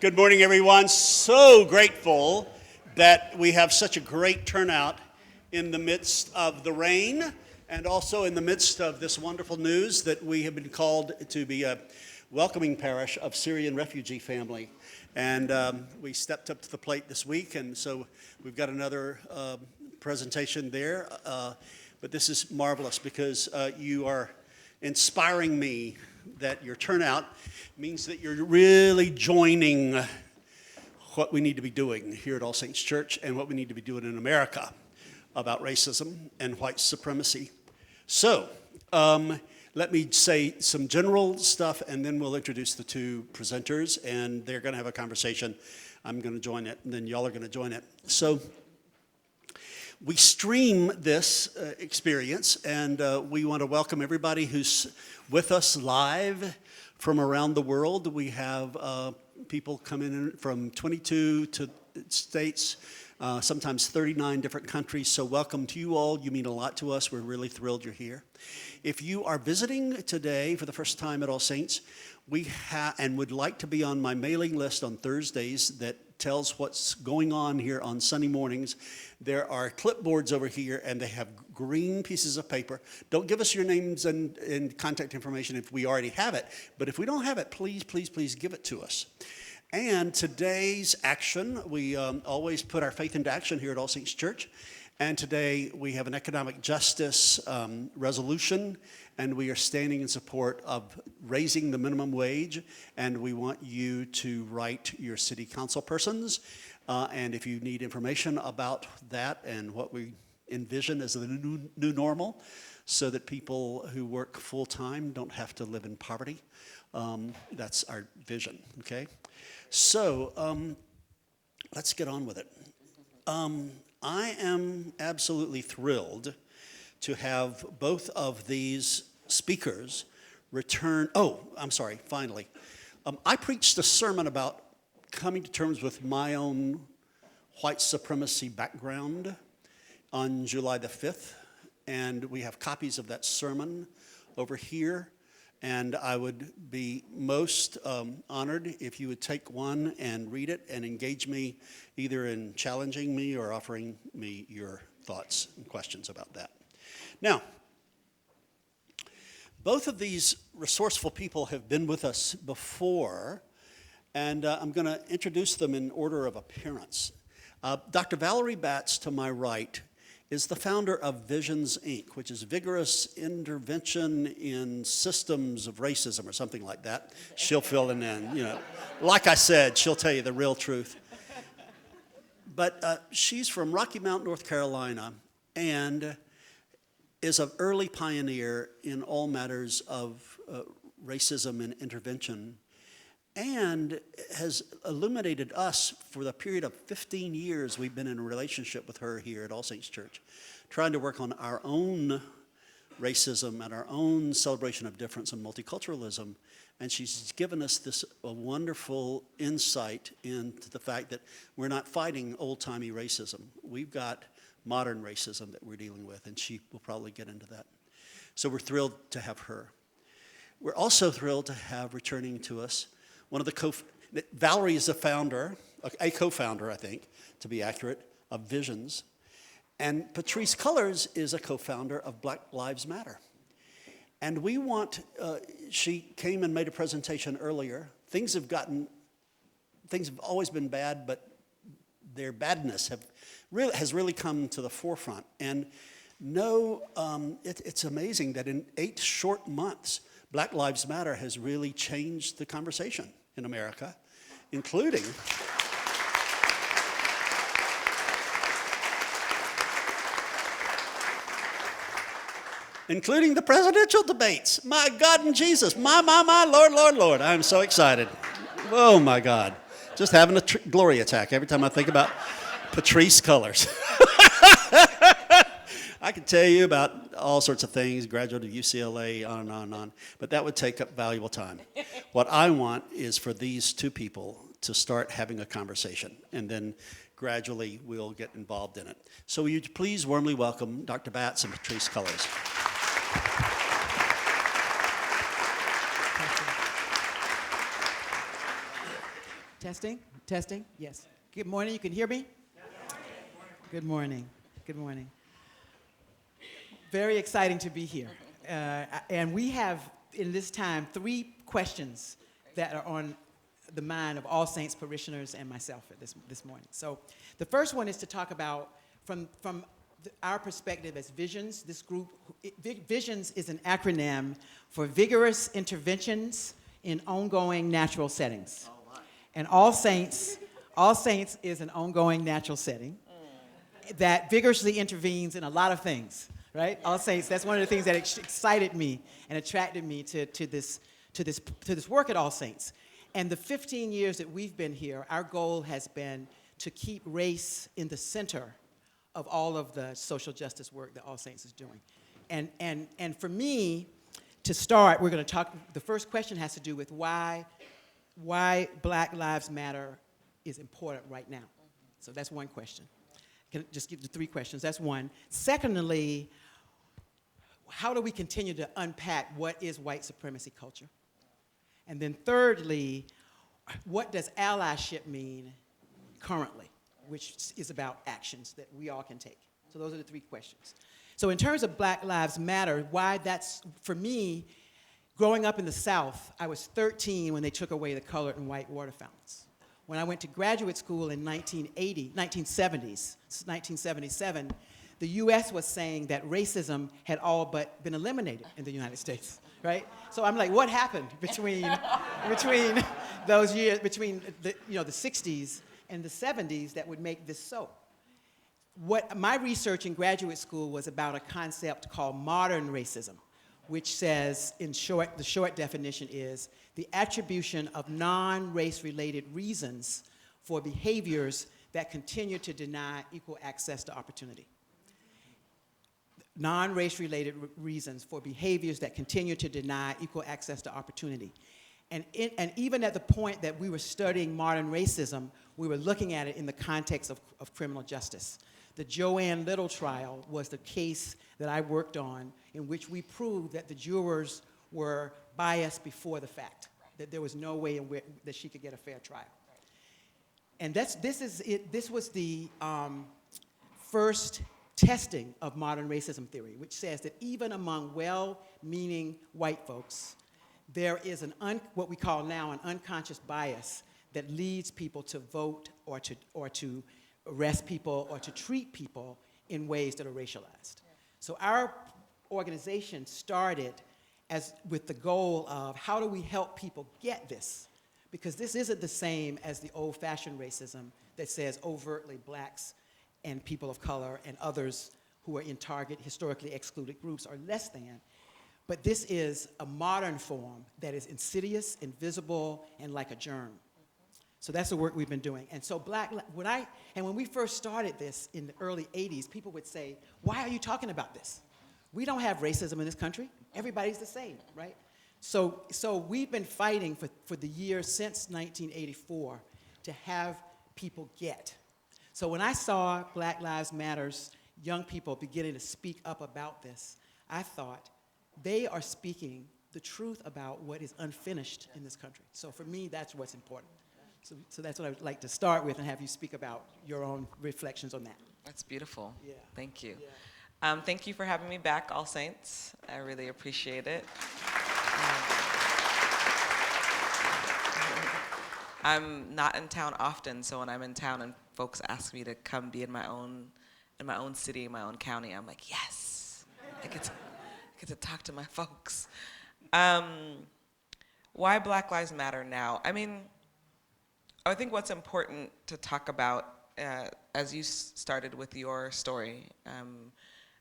Good morning, everyone. So grateful that we have such a great turnout in the midst of the rain and also in the midst of this wonderful news that we have been called to be a welcoming parish of Syrian refugee family. And we stepped up to the plate this week, and so we've got another presentation there. But this is marvelous because you are inspiring me that your turnout means that you're really joining what we need to be doing here at All Saints Church and what we need to be doing in America about racism and white supremacy. So let me say some general stuff, and then we'll introduce the two presenters, and they're going to have a conversation. I'm going to join it, and then y'all are going to join it. So we stream this experience, and we want to welcome everybody who's with us live from around the world. We have people coming in from 22 states, sometimes 39 different countries. So welcome to you all. You mean a lot to us. We're really thrilled you're here. If you are visiting today for the first time at All Saints, we have and would like to be on my mailing list on Thursdays that tells what's going on here on Sunday mornings. There are clipboards over here, and they have green pieces of paper. Don't give us your names and contact information if we already have it. But if we don't have it, please, please, please give it to us. And today's action, we always put our faith into action here at All Saints Church. And today we have an economic justice resolution, and we are standing in support of raising the minimum wage, and we want you to write your city council persons. And if you need information about that and what we envision as the new normal, so that people who work full-time don't have to live in poverty, that's our vision, okay? So let's get on with it. I am absolutely thrilled to have both of these speakers return. Finally. I preached a sermon about coming to terms with my own white supremacy background on July the 5th, and we have copies of that sermon over here. And I would be most honored if you would take one and read it and engage me either in challenging me or offering me your thoughts and questions about that. Now, both of these resourceful people have been with us before, and I'm going to introduce them in order of appearance. Dr. Valerie Batts, to my right, is the founder of Visions, Inc., which is Vigorous Intervention in Systems of Racism or something like that. She'll fill it in, Like I said, she'll tell you the real truth. But she's from Rocky Mount, North Carolina, and is an early pioneer in all matters of racism and intervention, and has illuminated us for the period of 15 years we've been in a relationship with her here at All Saints Church, trying to work on our own racism and our own celebration of difference and multiculturalism. And she's given us this wonderful insight into the fact that we're not fighting old-timey racism. We've got modern racism that we're dealing with, and she will probably get into that. So we're thrilled to have her. We're also thrilled to have returning to us one of the Valerie is a co-founder, I think, to be accurate, of Visions. And Patrisse Cullors is a co-founder of Black Lives Matter. And we want, she came and made a presentation earlier. Things have always been bad, but their badness has really come to the forefront. And it's amazing that in 8 short months, Black Lives Matter has really changed the conversation in America, including the presidential debates. My God and Jesus, my, Lord. I'm so excited. Oh, my God. Just having a glory attack every time I think about Patrisse Cullors. I could tell you about all sorts of things, graduate of UCLA, on and on and on, but that would take up valuable time. What I want is for these two people to start having a conversation, and then gradually we'll get involved in it. So will you please warmly welcome Dr. Batts and Patrisse Cullors. Testing, testing, yes. Good morning, you can hear me? Good morning, good morning. Very exciting to be here. And we have, in this time, 3 questions that are on the mind of All Saints parishioners and myself this morning. So the first one is to talk about, from our perspective as Visions, this group, Visions is an acronym for Vigorous Interventions in Ongoing Natural Settings. And All Saints is an ongoing natural setting that vigorously intervenes in a lot of things, right? All Saints, that's one of the things that excited me and attracted me to this work at All Saints. And the 15 years that we've been here, our goal has been to keep race in the center of all of the social justice work that All Saints is doing. And for me, to start, we're going to talk, the first question has to do with why Black Lives Matter is important right now. So that's one question. Can I just give you 3 questions? That's one. Secondly, how do we continue to unpack what is white supremacy culture? And then thirdly, what does allyship mean currently, which is about actions that we all can take? So those are the 3 questions. So in terms of Black Lives Matter, why that's, for me, growing up in the South, I was 13 when they took away the colored and white water fountains. When I went to graduate school in 1977, the US was saying that racism had all but been eliminated in the United States, right? So I'm like, what happened between those years, between the 60s and the 70s that would make this so? What my research in graduate school was about a concept called modern racism, which says, in short, the short definition is the attribution of non-race-related reasons for behaviors that continue to deny equal access to opportunity. Non-race-related reasons for behaviors that continue to deny equal access to opportunity. And even at the point that we were studying modern racism, we were looking at it in the context of criminal justice. The Joanne Little trial was the case that I worked on in which we proved that the jurors were biased before the fact, that there was no way in which that she could get a fair trial. And this was the first testing of modern racism theory, which says that even among well-meaning white folks, there is what we call now an unconscious bias that leads people to vote or to arrest people or to treat people in ways that are racialized. So our organization started with the goal of how do we help people get this? Because this isn't the same as the old-fashioned racism that says overtly blacks and people of color and others who are in target historically excluded groups are less than. But this is a modern form that is insidious, invisible, and like a germ. So that's the work we've been doing. And so when we first started this in the early 80s, people would say, why are you talking about this? We don't have racism in this country. Everybody's the same, right? So we've been fighting for the years since 1984 to have people get. So when I saw Black Lives Matter's young people beginning to speak up about this, I thought, they are speaking the truth about what is unfinished in this country. So for me, that's what's important. So that's what I would like to start with and have you speak about your own reflections on that. That's beautiful. Yeah. Thank you. Yeah. Thank you for having me back, All Saints. I really appreciate it. I'm not in town often, so when I'm in town and folks ask me to come be in my own city, in my own county, I'm like, yes, I get to talk to my folks. Why Black Lives Matter now? I mean, I think what's important to talk about, as you started with your story,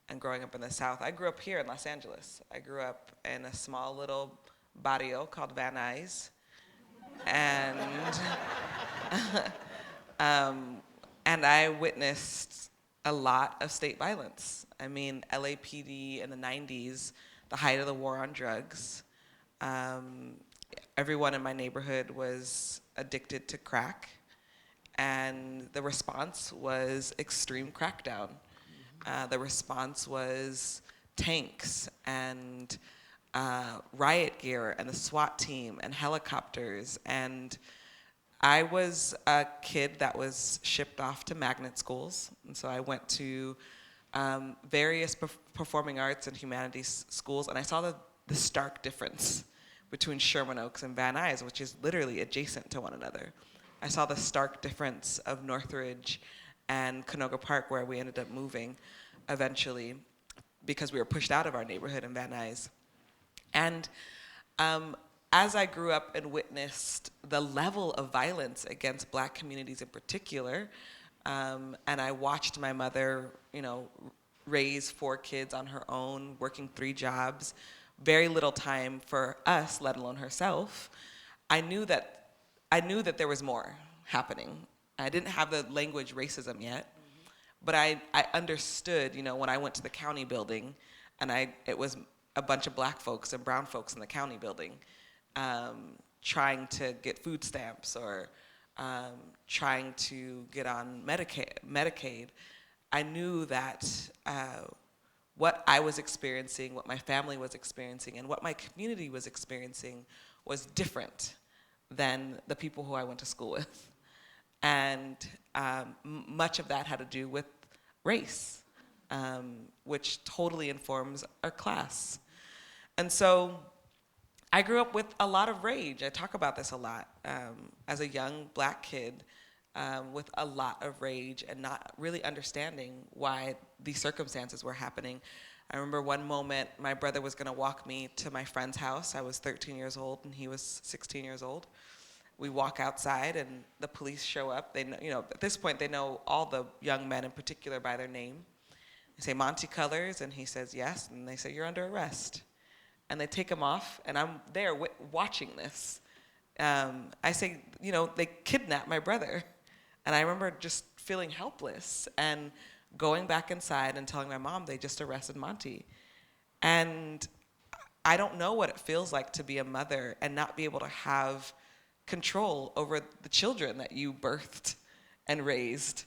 and growing up in the South, I grew up here in Los Angeles. I grew up in a small little barrio called Van Nuys, and and I witnessed a lot of state violence. I mean, LAPD in the 90s, the height of the war on drugs. Everyone in my neighborhood was addicted to crack, and the response was extreme crackdown. The response was tanks and riot gear and the SWAT team and helicopters and I was a kid that was shipped off to magnet schools. And so I went to various performing arts and humanities schools, and I saw the stark difference between Sherman Oaks and Van Nuys, which is literally adjacent to one another. I saw the stark difference of Northridge and Canoga Park, where we ended up moving eventually because we were pushed out of our neighborhood in Van Nuys. And as I grew up and witnessed the level of violence against Black communities in particular, and I watched my mother, raise 4 kids on her own, working 3 jobs, very little time for us, let alone herself, I knew that there was more happening. I didn't have the language racism yet, but I understood, when I went to the county building, and it was a bunch of Black folks and brown folks in the county building, trying to get food stamps or trying to get on Medicaid, I knew that what I was experiencing, what my family was experiencing, and what my community was experiencing was different than the people who I went to school with. And much of that had to do with race, which totally informs our class. And so I grew up with a lot of rage. I talk about this a lot. As a young Black kid, with a lot of rage and not really understanding why these circumstances were happening. I remember one moment my brother was gonna walk me to my friend's house. I was 13 years old and he was 16 years old. We walk outside and the police show up. They know, at this point they know all the young men in particular by their name. They say, "Monty Cullors," and he says, "Yes," and they say, "You're under arrest." And they take him off, and I'm there watching this. I say, they kidnapped my brother. And I remember just feeling helpless and going back inside and telling my mom they just arrested Monty. And I don't know what it feels like to be a mother and not be able to have control over the children that you birthed and raised,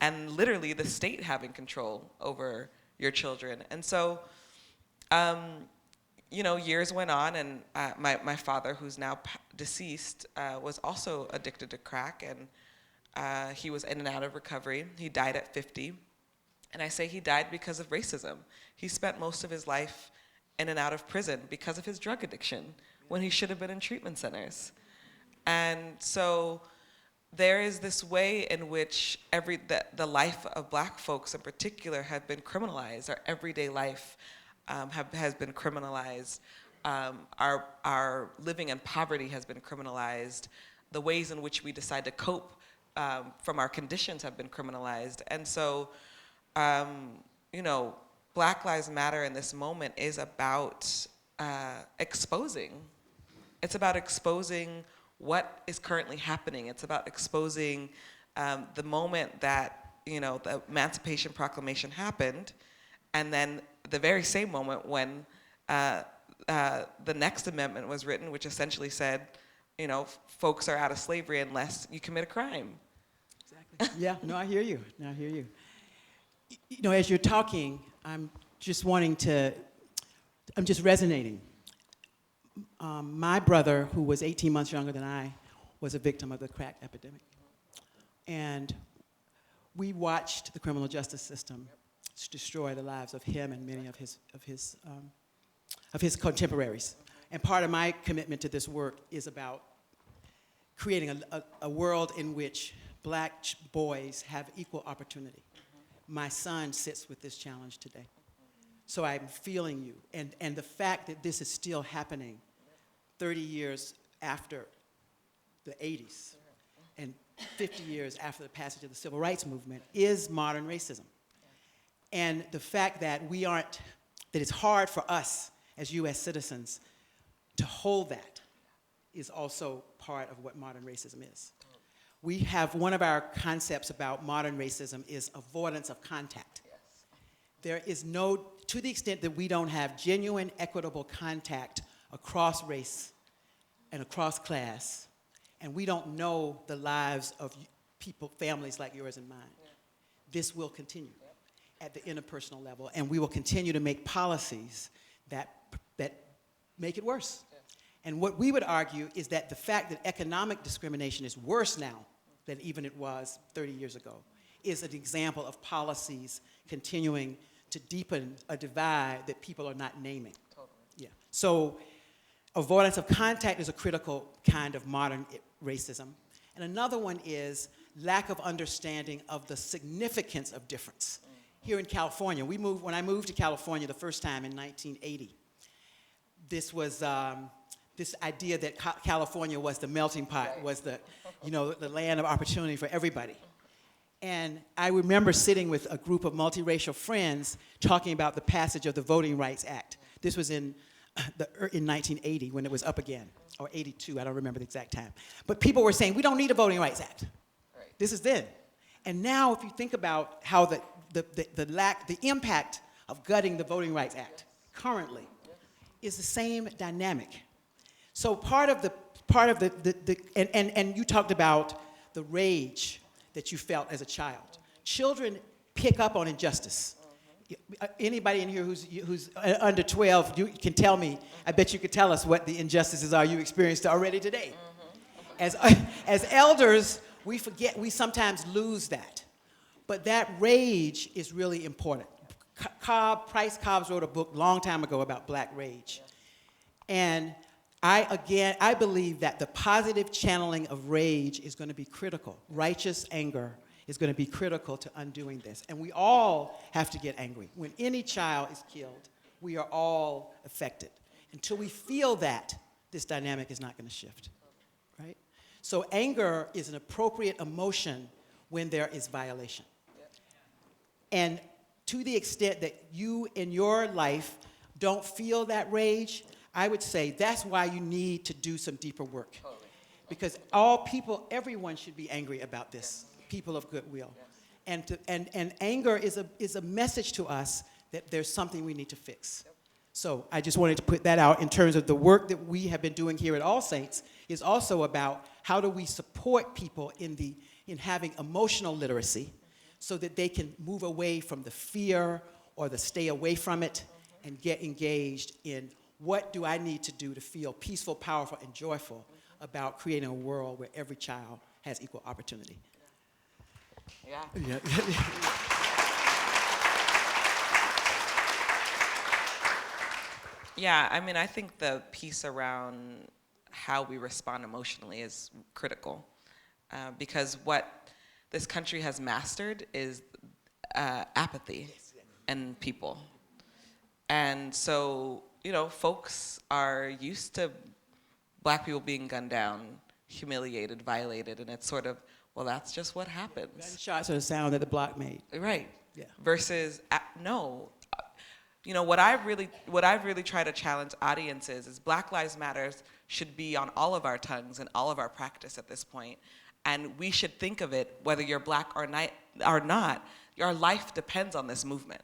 and literally the state having control over your children. And so, years went on, and my father, who's now deceased, was also addicted to crack, and he was in and out of recovery. He died at 50. And I say he died because of racism. He spent most of his life in and out of prison because of his drug addiction when he should have been in treatment centers. And so there is this way in which the life of Black folks in particular have been criminalized. Our everyday life has been criminalized. Our living in poverty has been criminalized. The ways in which we decide to cope from our conditions have been criminalized. And so, Black Lives Matter in this moment is about exposing. It's about exposing what is currently happening. It's about exposing the moment that, the Emancipation Proclamation happened, and then the very same moment when the next amendment was written, which essentially said, folks are out of slavery unless you commit a crime. Exactly. Yeah, no, I hear you. As you're talking, I'm just resonating. My brother, who was 18 months younger than I, was a victim of the crack epidemic. And we watched the criminal justice system destroy the lives of him and many of his contemporaries. And part of my commitment to this work is about creating a world in which Black boys have equal opportunity. My son sits with this challenge today. So I'm feeling you. And the fact that this is still happening 30 years after the 80s and 50 years after the passage of the Civil Rights Movement is modern racism. And the fact that that it's hard for us as US citizens to hold that is also part of what modern racism is. We have one of our concepts about modern racism is avoidance of contact. There is to the extent that we don't have genuine equitable contact across race and across class, and we don't know the lives of people, families like yours and mine, this will continue at the interpersonal level, and we will continue to make policies that make it worse. And what we would argue is that the fact that economic discrimination is worse now than even it was 30 years ago is an example of policies continuing to deepen a divide that people are not naming. Totally. Yeah. So avoidance of contact is a critical kind of modern racism. And another one is lack of understanding of the significance of difference. Here in California, when I moved to California the first time in 1980, this was this idea that California was the melting pot, was the land of opportunity for everybody. And I remember sitting with a group of multiracial friends talking about the passage of the Voting Rights Act. This was in 1980 when it was up again, or 82, I don't remember the exact time. But people were saying, we don't need a Voting Rights Act. Right. This is then. And now if you think about how the impact of gutting the Voting Rights Act currently is the same dynamic. So and you talked about the rage that you felt as a child. Children pick up on injustice. Anybody in here who's under 12, you can tell me, I bet you could tell us what the injustices are you experienced already today. As elders, we sometimes lose that. But that rage is really important. Price Cobbs wrote a book a long time ago about black rage. And I believe that the positive channeling of rage is going to be critical. Righteous anger is going to be critical to undoing this. And we all have to get angry. When any child is killed, we are all affected. Until we feel that, this dynamic is not going to shift, right? So anger is an appropriate emotion when there is violation. And to the extent that you in your life don't feel that rage, I would say that's why you need to do some deeper work. Because everyone should be angry about this, people of goodwill. And anger is a message to us that there's something we need to fix. So I just wanted to put that out in terms of the work that we have been doing here at All Saints is also about how do we support people in having emotional literacy so that they can move away from the fear or the stay away from it and get engaged in what do I need to do to feel peaceful, powerful, and joyful about creating a world where every child has equal opportunity. Yeah. Yeah, I mean, I think the piece around how we respond emotionally is critical because what this country has mastered is apathy in people. And so, folks are used to black people being gunned down, humiliated, violated, and it's sort of, well, that's just what happens. Gunshots are the sound that the block made. Right. Yeah. Versus, no. What I really try to challenge audiences is Black Lives Matter should be on all of our tongues and all of our practice at this point. And we should think of it, whether you're black or not, your life depends on this movement.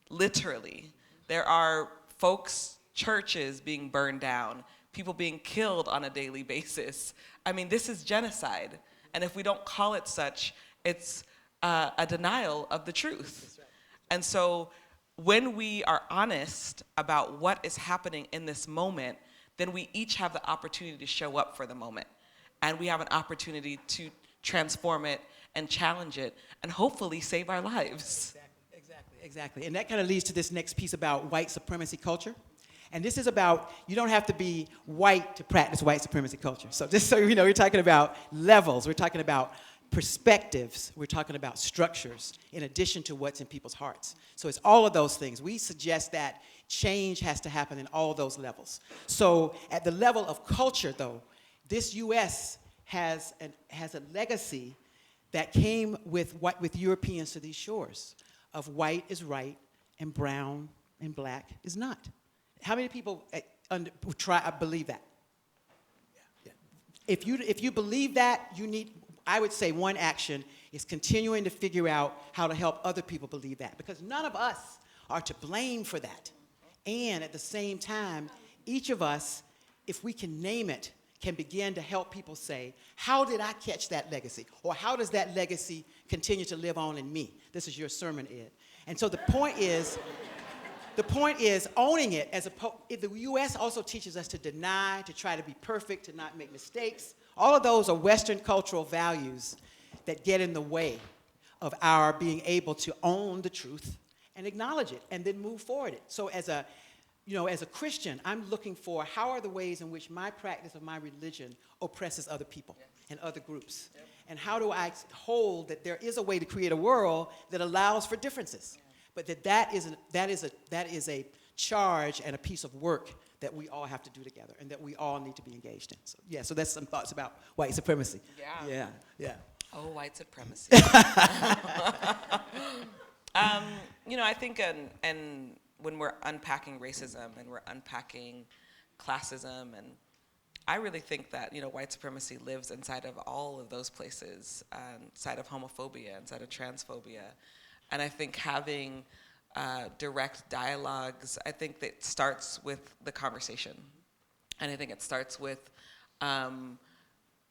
Literally. There are folks, churches being burned down, people being killed on a daily basis. I mean, this is genocide. And if we don't call it such, it's a denial of the truth. Right. And so when we are honest about what is happening in this moment, then we each have the opportunity to show up for the moment. And we have an opportunity to transform it and challenge it and hopefully save our lives. Exactly. And that kind of leads to this next piece about white supremacy culture. And this is about, you don't have to be white to practice white supremacy culture. So just so you know, we're talking about levels, we're talking about perspectives, we're talking about structures in addition to what's in people's hearts. So it's all of those things. We suggest that change has to happen in all those levels. So at the level of culture, though, this U.S. has a legacy that came with Europeans to these shores of white is right and brown and black is not. How many people believe that? Yeah. If you believe that, you need, I would say one action is continuing to figure out how to help other people believe that, because none of us are to blame for that. And at the same time, each of us, if we can name it, can begin to help people say, how did I catch that legacy? Or how does that legacy continue to live on in me? This is your sermon, Ed. And so the point is The point is owning it the U.S. also teaches us to deny, to try to be perfect, to not make mistakes. All of those are Western cultural values that get in the way of our being able to own the truth and acknowledge it and then move forward it. So as a Christian, I'm looking for how are the ways in which my practice of my religion oppresses other people and other groups. And how do I hold that there is a way to create a world that allows for differences, but that is a charge and a piece of work that we all have to do together and that we all need to be engaged in. So that's some thoughts about white supremacy. Yeah. Oh, white supremacy. I think and when we're unpacking racism and we're unpacking classism, and I really think that, white supremacy lives inside of all of those places, inside of homophobia, inside of transphobia. And I think having direct dialogues, I think that starts with the conversation. And I think it starts with, we're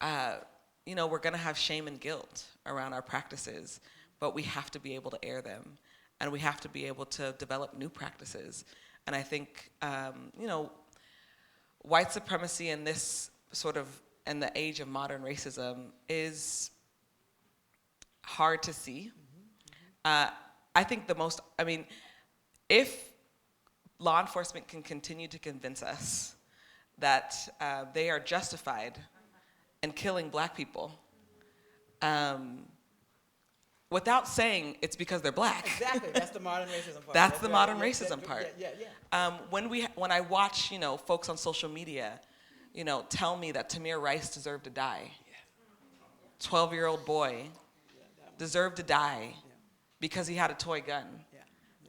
going to have shame and guilt around our practices, but we have to be able to air them. And we have to be able to develop new practices. And I think, white supremacy in this in the age of modern racism is hard to see. I think if law enforcement can continue to convince us that they are justified in killing black people, without saying it's because they're black. Exactly, that's the modern racism part. That's the modern racism part. Yeah. When I watch, folks on social media, tell me that Tamir Rice deserved to die. 12-year-old boy deserved to die because he had a toy gun.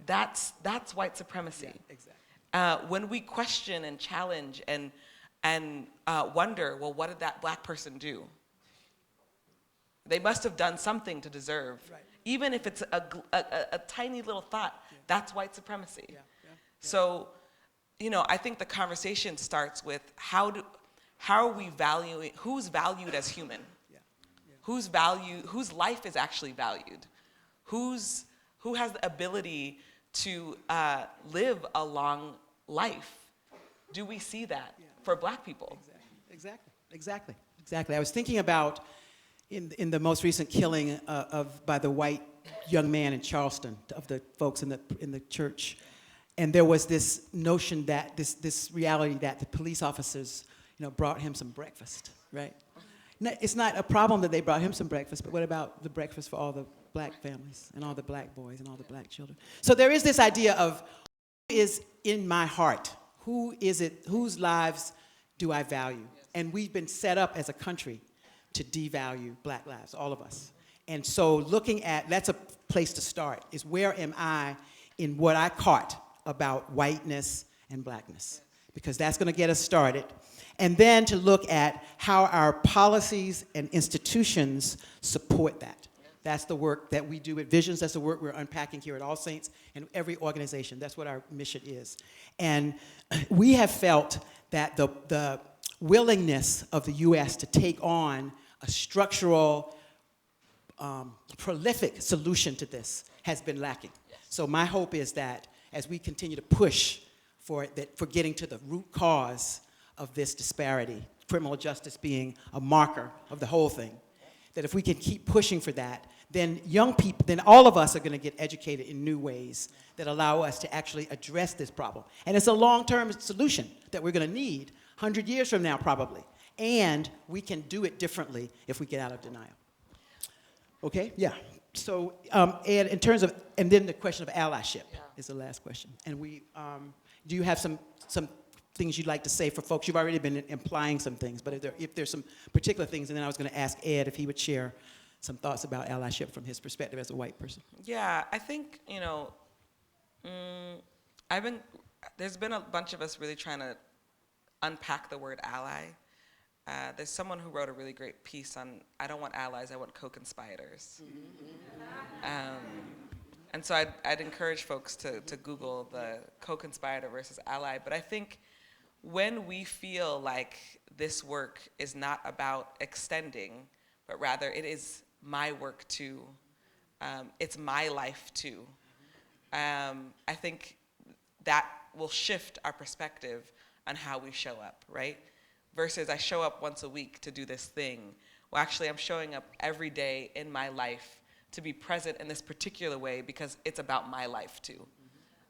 That's white supremacy. Exactly. When we question and challenge and wonder, well, what did that black person do? They must have done something to deserve, even if it's a tiny little thought. That's white supremacy. So, I think the conversation starts with how are we valuing, who's valued as human? Whose life is actually valued? Who has the ability to live a long life? Do we see that for black people? Exactly. I was thinking about in the most recent killing by the white young man in Charleston, of the folks in the church, and there was this notion that this reality that the police officers, brought him some breakfast, right? It's not a problem that they brought him some breakfast, but what about the breakfast for all the black families and all the black boys and all the black children? So there is this idea of who is in my heart? Who is it? Whose lives do I value? And we've been set up as a country to devalue black lives, all of us. And so looking at, that's a place to start, is where am I in what I caught about whiteness and blackness? Because that's going to get us started. And then to look at how our policies and institutions support that. That's the work that we do at Visions. That's the work we're unpacking here at All Saints and every organization. That's what our mission is. And we have felt that the willingness of the U.S. to take on a structural, prolific solution to this has been lacking. So my hope is that as we continue to push for getting to the root cause of this disparity, criminal justice being a marker of the whole thing, that if we can keep pushing for that, then young people, then all of us are going to get educated in new ways that allow us to actually address this problem. And it's a long-term solution that we're going to need 100 years from now, probably. And we can do it differently if we get out of denial. Okay? Yeah. So, Ed, in terms of, and then the question of allyship is the last question. And do you have some things you'd like to say for folks? You've already been implying some things, but if there's some particular things, and then I was going to ask Ed if he would share some thoughts about allyship from his perspective as a white person. Yeah, I think, there's been a bunch of us really trying to unpack the word ally. There's someone who wrote a really great piece on, I don't want allies, I want co-conspirators. And so I'd encourage folks to Google the co-conspirator versus ally. But I think when we feel like this work is not about extending, but rather it is my work too, it's my life too, I think that will shift our perspective on how we show up, right? Versus I show up once a week to do this thing. Well, actually, I'm showing up every day in my life to be present in this particular way because it's about my life too.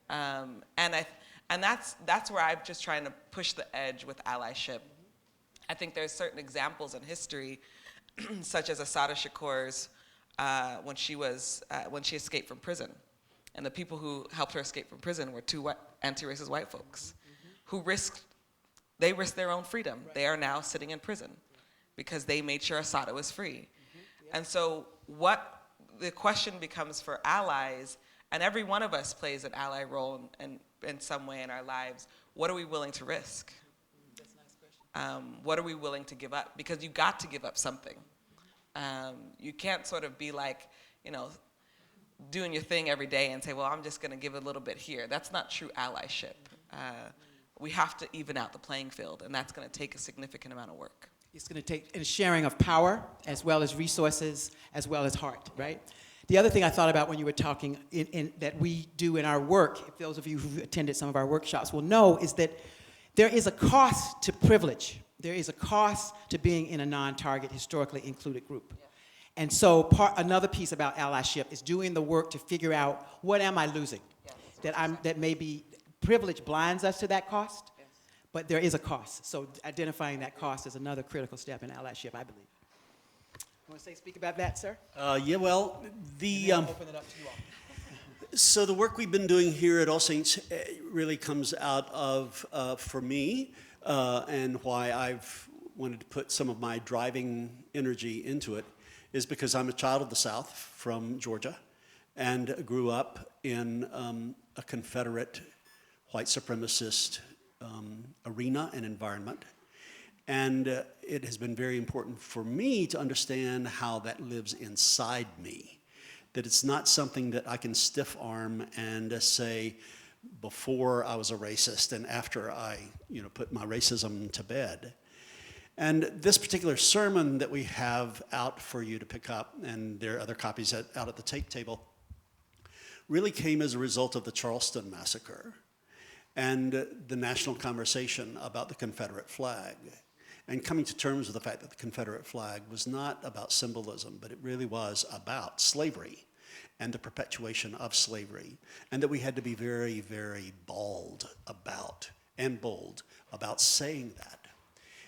And that's where I'm just trying to push the edge with allyship. I think there's certain examples in history, such as Assata Shakur's when she escaped from prison, and the people who helped her escape from prison were two anti-racist white folks, who risked their own freedom. Right. They are now sitting in prison because they made sure Assata was free. Yeah. And so what the question becomes for allies, and every one of us plays an ally role in some way in our lives, what are we willing to risk? That's a nice question. What are we willing to give up? Because you got to give up something. You can't sort of be like, doing your thing every day and say, well, I'm just going to give a little bit here. That's not true allyship. We have to even out the playing field, and that's going to take a significant amount of work. It's going to take a sharing of power, as well as resources, as well as heart, right? The other thing I thought about when you were talking that we do in our work, if those of you who've attended some of our workshops will know, is that there is a cost to privilege. There is a cost to being in a non-target, historically included group. Yeah. And so another piece about allyship is doing the work to figure out, what am I losing? Yeah, that maybe privilege blinds us to that cost, yes. But there is a cost. So identifying that cost is another critical step in allyship, I believe. You want to speak about that, sir? Yeah, well, open it up to you all. So the work we've been doing here at All Saints really comes out of, for me, and why I've wanted to put some of my driving energy into it, is because I'm a child of the South from Georgia and grew up in a Confederate white supremacist arena and environment. And it has been very important for me to understand how that lives inside me, that it's not something that I can stiff arm and say, before I was a racist and after I put my racism to bed. And this particular sermon that we have out for you to pick up, and there are other copies out at the tape table, really came as a result of the Charleston massacre and the national conversation about the Confederate flag, and coming to terms with the fact that the Confederate flag was not about symbolism, but it really was about slavery and the perpetuation of slavery, and that we had to be very, very bold about saying that.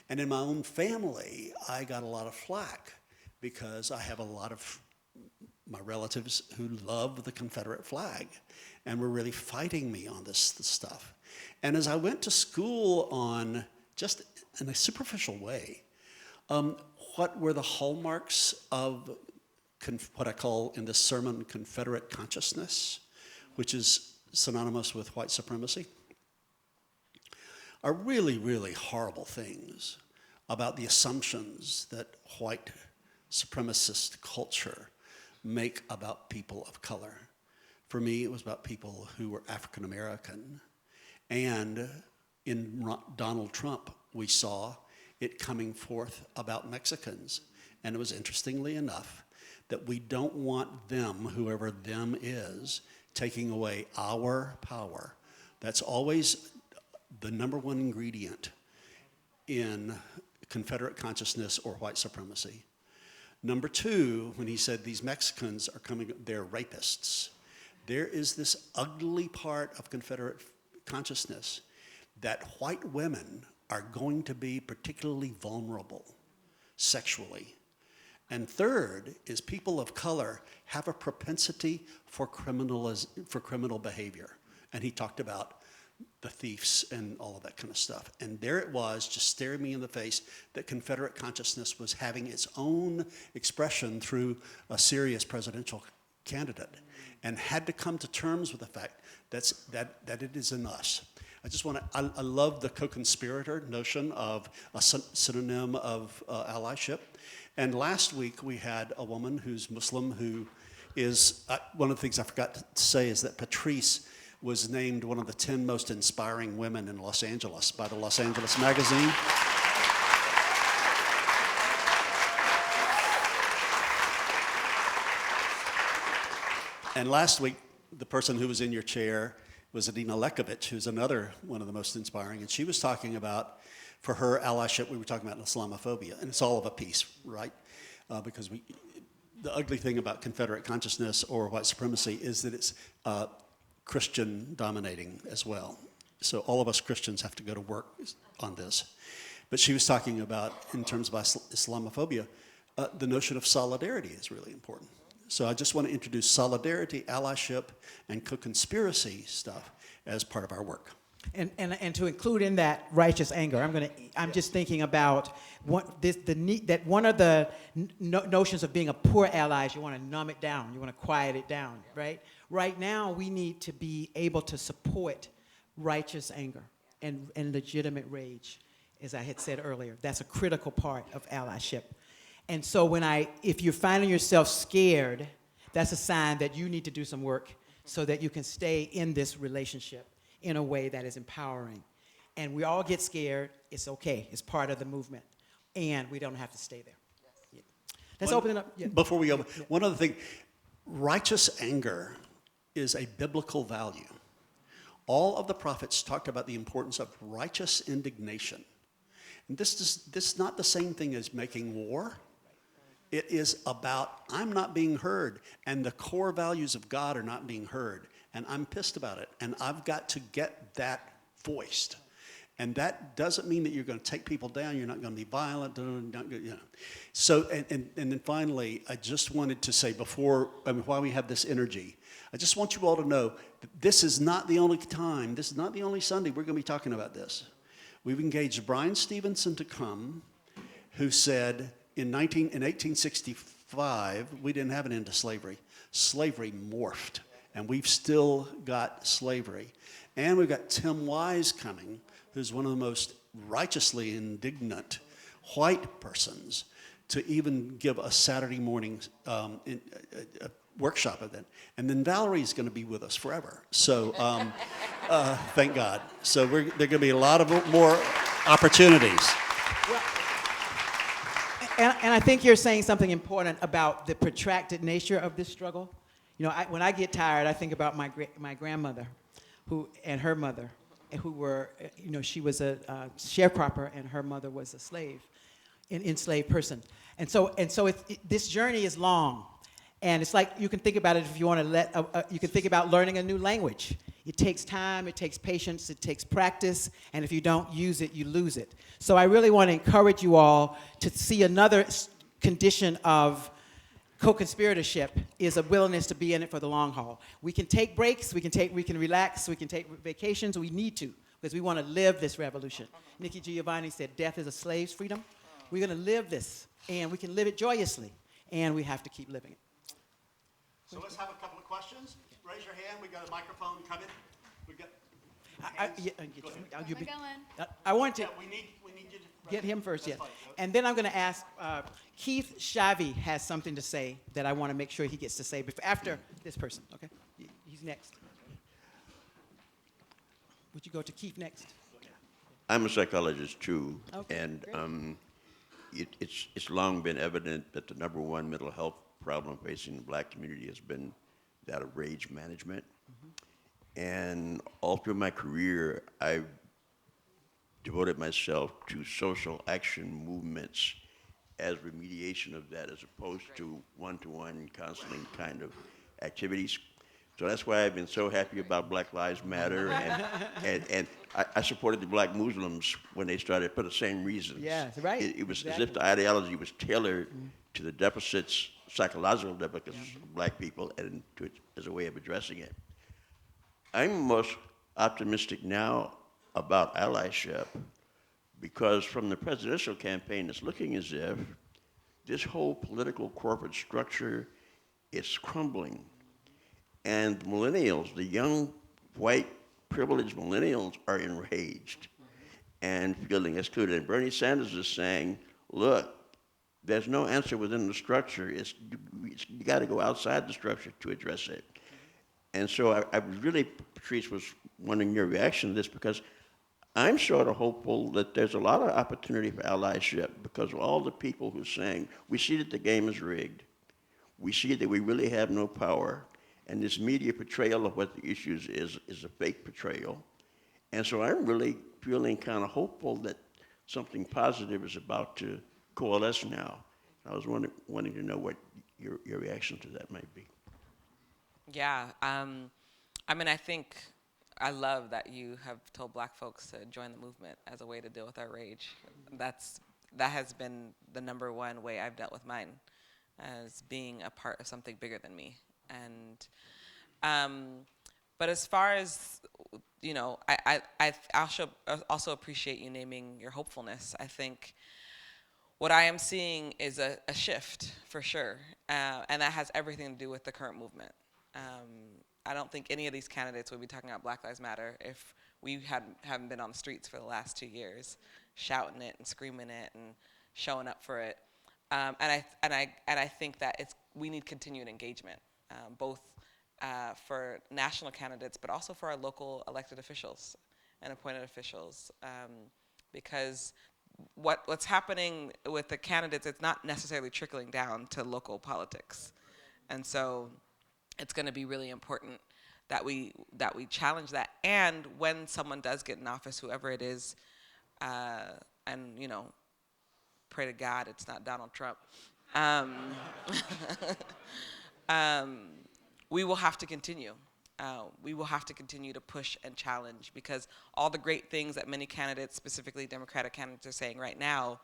And in my own family, I got a lot of flack because I have a lot of my relatives who love the Confederate flag and were really fighting me on this stuff. And as I went to school on, just in a superficial way, what were the hallmarks of what I call in this sermon Confederate consciousness, which is synonymous with white supremacy, are really, really horrible things about the assumptions that white supremacist culture make about people of color. For me, it was about people who were African American. And in Donald Trump, we saw it coming forth about Mexicans. And it was, interestingly enough, that we don't want them, whoever them is, taking away our power. That's always the number one ingredient in Confederate consciousness or white supremacy. Number two, when he said these Mexicans are coming, they're rapists. There is this ugly part of Confederate consciousness that white women are going to be particularly vulnerable sexually. And third is people of color have a propensity for criminal behavior. And he talked about the thieves and all of that kind of stuff. And there it was, just staring me in the face, that Confederate consciousness was having its own expression through a serious presidential candidate, and had to come to terms with the fact that it is in us. I love the co-conspirator notion of a synonym of allyship. And last week we had a woman who's Muslim who is, one of the things I forgot to say is that Patrisse was named one of the 10 most inspiring women in Los Angeles by the Los Angeles Magazine. And last week, the person who was in your chair was Adina Lekovich, who's another one of the most inspiring, and she was talking about, for her allyship, we were talking about Islamophobia, and it's all of a piece, right? Because the ugly thing about Confederate consciousness or white supremacy is that it's Christian dominating as well. So all of us Christians have to go to work on this. But she was talking about, in terms of Islamophobia, the notion of solidarity is really important. So I just want to introduce solidarity, allyship, and co-conspiracy stuff as part of our work. And to include in that righteous anger, I'm just thinking about one of the notions of being a poor ally is you want to numb it down, you want to quiet it down, right? Right now, we need to be able to support righteous anger and legitimate rage, as I had said earlier. That's a critical part of allyship. And so if you're finding yourself scared, that's a sign that you need to do some work so that you can stay in this relationship in a way that is empowering. And we all get scared. It's okay. It's part of the movement. And we don't have to stay there. Yeah. Let's open it up. Yeah. Before we go, one other thing. Righteous anger is a biblical value. All of the prophets talked about the importance of righteous indignation. And this is not the same thing as making war. It is about, I'm not being heard, and the core values of God are not being heard, and I'm pissed about it, and I've got to get that voiced. And that doesn't mean that you're going to take people down, you're not going to be violent, So, and then finally, I just wanted to say while we have this energy, I just want you all to know that this is not the only time, this is not the only Sunday we're going to be talking about this. We've engaged Brian Stevenson to come, who said, in 1865, we didn't have an end to slavery. Slavery morphed, and we've still got slavery. And we've got Tim Wise coming, who's one of the most righteously indignant white persons, to even give a Saturday morning a workshop event. And then Valerie's going to be with us forever. So thank God. So there are going to be a lot of more opportunities. And I think you're saying something important about the protracted nature of this struggle. You know, when I get tired, I think about my grandmother, and her mother, who were, she was a sharecropper, and her mother was a slave, an enslaved person. And so this journey is long, and it's like you can think about it if you want to you can think about learning a new language. It takes time, it takes patience, it takes practice, and if you don't use it, you lose it. So I really want to encourage you all to see another condition of co-conspiratorship is a willingness to be in it for the long haul. We can take breaks, we can relax, we can take vacations, we need to, because we want to live this revolution. Nikki Giovanni said, death is a slave's freedom. We're going to live this, and we can live it joyously, and we have to keep living it. So let's have a couple of questions. Raise your hand. We got a microphone coming. We got. I want to we need you to get him first. Yeah, fine. and then I'm going to ask Keith Shavy has something to say that I want to make sure he gets to say after this person. Okay, he's next. Would you go to Keith next? I'm a psychologist too, Okay, and great. it's long been evident that the number one mental health problem facing the black community has been that of rage management. And all through my career, I've devoted myself to social action movements as remediation of that, as opposed to one-to-one counseling kind of activities. So that's why I've been so happy about Black Lives Matter, and I supported the black Muslims when they started for the same reasons. Yeah, right. It was Exactly. as if the ideology was tailored to the deficits, psychological deficits of black people, and as a way of addressing it. I'm most optimistic now about allyship because from the presidential campaign, it's looking as if this whole political corporate structure is crumbling. And millennials, the young, white, privileged millennials are enraged and feeling excluded. And Bernie Sanders is saying, look, there's no answer within the structure. You got to go outside the structure to address it. And so I was really, Patrisse, was wondering your reaction to this, because I'm sort of hopeful that there's a lot of opportunity for allyship because of all the people who are saying, we see that the game is rigged. We see that we really have no power. And this media portrayal of what the issues is a fake portrayal. And so I'm really feeling kind of hopeful that something positive is about to coalesce now. I was wanting to know what your reaction to that might be. Yeah, I mean, I think I love that you have told Black folks to join the movement as a way to deal with our rage. That has been the number one way I've dealt with mine, as being a part of something bigger than me. And but as far as, you know, I also appreciate you naming your hopefulness. I think what I am seeing is a shift for sure, and that has everything to do with the current movement. I don't think any of these candidates would be talking about Black Lives Matter if we haven't been on the streets for the last 2 years, shouting it and screaming it and showing up for it. And I think that we need continued engagement, both for national candidates, but also for our local elected officials and appointed officials, because what's happening with the candidates, it's not necessarily trickling down to local politics, and so it's going to be really important that we challenge that. And when someone does get in office, whoever it is, and you know, pray to God it's not Donald Trump. We will have to continue. We will have to continue to push and challenge, because all the great things that many candidates, specifically Democratic candidates, are saying right now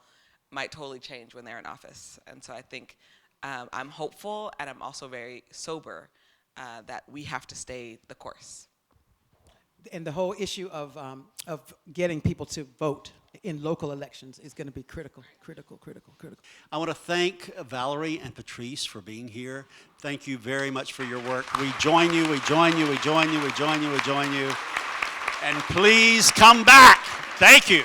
might totally change when they're in office. And so I think I'm hopeful, and I'm also very sober that we have to stay the course. And the whole issue of getting people to vote in local elections is going to be critical. I want to thank Valerie and Patrisse for being here. Thank you very much for your work. We join you. And please come back. Thank you.